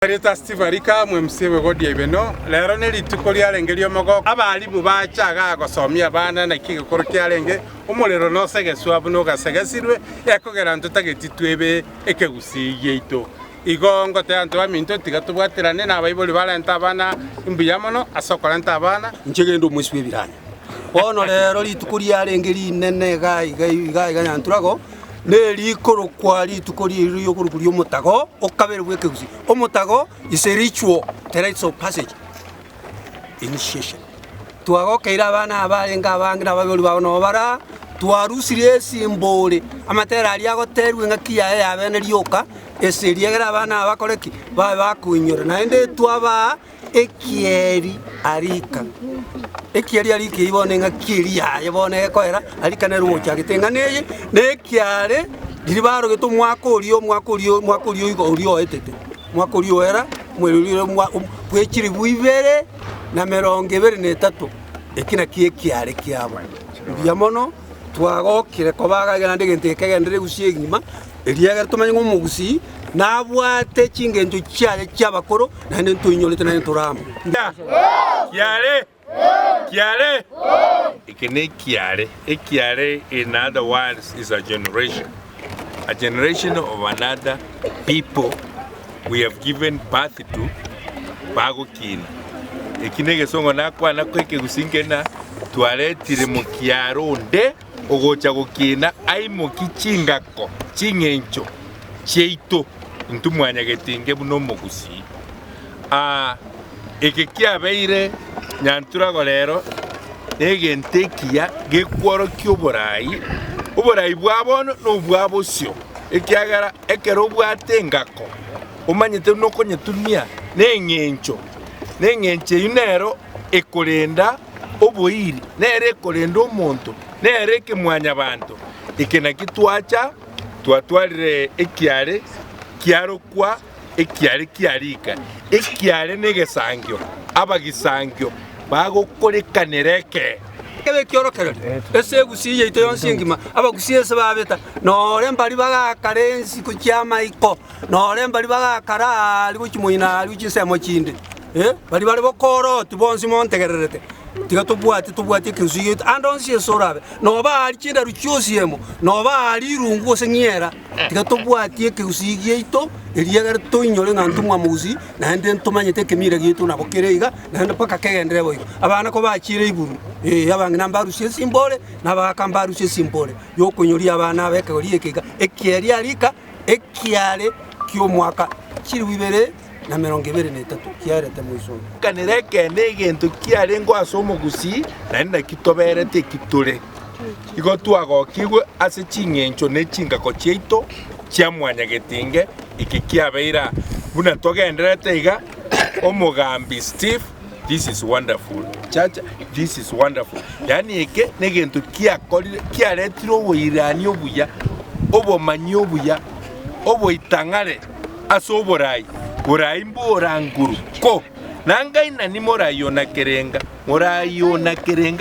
Rites tivarika mwemsiwe godia ibeno lero ne lituko lyalengeri omogo abalimu bachaga gosomia bana na kigikoro kyalenge umulero no segeswa buno gasegesirwe yakogera ntutageti twebe ekegusii yeito igongo te antu baminto tigatubwatirane na bayiboli balenta bana imbuyamono asokolenta abana nchegendo mwiswe biranya ono lero lituko lyalengeri nene gai nturago Neri koro kwa lituko lyo kuri omutago okabere bwekegusi omutago is a ritual, the rites of passage, initiation. Tuago keira abana abarenga abangira babiri bano bara twarusire simbole amatera ali agoterwe ngakiya ya bene lyoka eseriegera abana abakoreki bakunyora naende twaba ekieri arika ekieri arika ibone ngakiri ya ibone koera arika ne ruocha gitenganeye ne kiare diribaro geto mwaka ulio igo ulio etete mwaka ulio era mwelulio kwechiri buibere na merongo 23 ekina kiare kyabo biamono twagokire kobaga ndege ntekegendere gusie ngima eriaga tumenye ngumugusi nabwate chingenjo cyale cyabakoro nande ntunyolete nande turamo kiare ikene kiare in other words is a generation of another people we have given birth to bago kina ikine gesongo nakwa nakweke gusingena twaletire mu kiaro nde ogocha gukina aimo kichingako chingencho cheito ntumwanya getinge buno mugusi ekekia beire nyantura golero egentekia gekworo kyoburayi uburayi bwabono no bwabosyo ekiagara ekero bwatengako umanyete nuko nyetumia nengencho yunero ekorenda oboiri nere ekorenda omonto nere kemwanya bantu ikena kitwacha twatwarire ekiare kiaro kwa ekiare kiarika ekiare negesangyo abagisangyo bagokorekanireke kebe kyorokero ese gusiye ito yonsingima abagusiye se babeta no rembali baga karensi ku cyama iko no rembali baga kara ali kukimuina ali kukisemo kindi bali bokoro tubonsi montegererete tubwati kusiye andonsi sorabe no ba ali kinda rucyosiyemo no ba ali rungu senyera tigatubwati kusiye ito eliaga toinyore ngantumwa muzi na ende ntumanyete kemira gitu nabo kereiga na ende paka kegendere boyo abana ko bakire iburu abanga nambarusie simbole nabakambarusie simbole yokunyori abana bekagori ekega ekiari arika ekiare kyo mwaka kiri wibere na 23 kiarete muiso kanireke negento kiare ngo asomo gusi na ende kitoberete kitore igo twago kigwe ase chingencho ne chinga ko cheito chiamwanya getinge ikikiabeira buna togenderete iga omogambi Steve, this is wonderful chacha, this is wonderful yani eke negento kiaretiro oboirani obuya obomanyi obuya oboitangare ase oborai mboranguru ko nangai nani morayona kerenga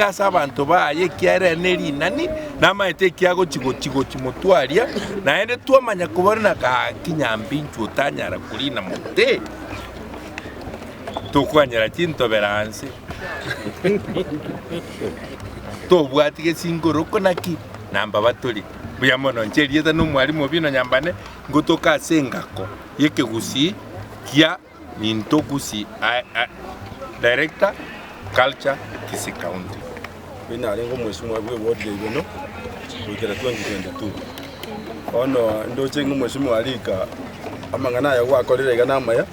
ase abantu baye kiare neri nani namaete kiago chigo chimotwaria naende twamanya kubarana ka kinyambinchu tanyara kulina mote tukwanyara chintoberanse tobwatige singoroko naki namba batoli buyamono ncherieta no mwalimu bino nyambane ngotoka sengako yekegusi kia nintogusi director culture Kisii County. Bina alengo mheshimiwa bwe ward ya ibeno ukira 2022 ono ndoche ngumheshimiwa alika amangana ya wakorera igana maya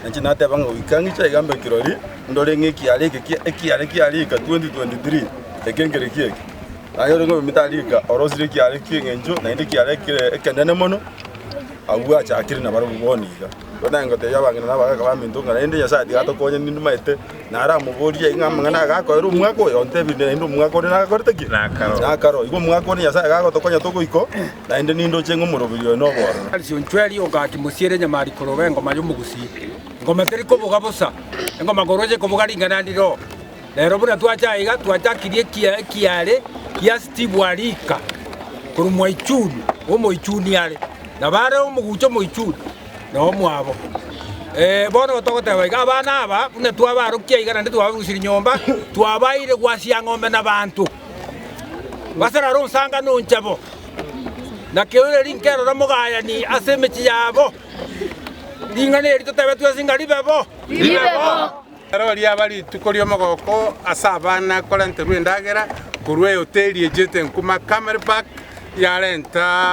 nchi nate banga wikangicha igambe kirori ndore ngeki alika 2023 ekengere kieki ayo ngo mitalika orosire ki aliki ngenjo na ndiki aliki ekendene mono abuwa cha akiri na baro boniga bona ngote yabanga na baga kabaminto ngana ende yasa digato konye nindu maite nara mubori ingamangana ga ko ru mwako yonte binde nindu mwako na korte ki na karo igo mwako ni yasa ga ko konya toko iko na ende nindo chengo murobirio no boro ali sionchweli ogati musiere nyamari korobengo mayumugusi ngoma teri ko bugabosa ngoma goroje ko bugaringana ndiro lero buna twachakirie kiare kia Steve Warika kuru moichuni o moichuni ale na bare o mugucho moichuni no mwabo bono togoteba iga abana aba buna twabarukia iga nandi twabagusiri nyomba twabaire gwacia ng'ombe na bantu basarara onsangano nchabo na keure rinkerora mugayani ase emichi yabo ring'ana eri totebe twesinga ribebo Rero liaba rituko ria omogoko ase abana korenterwa endagera korwa ehoteri ejete nkuma Camel Park yarenta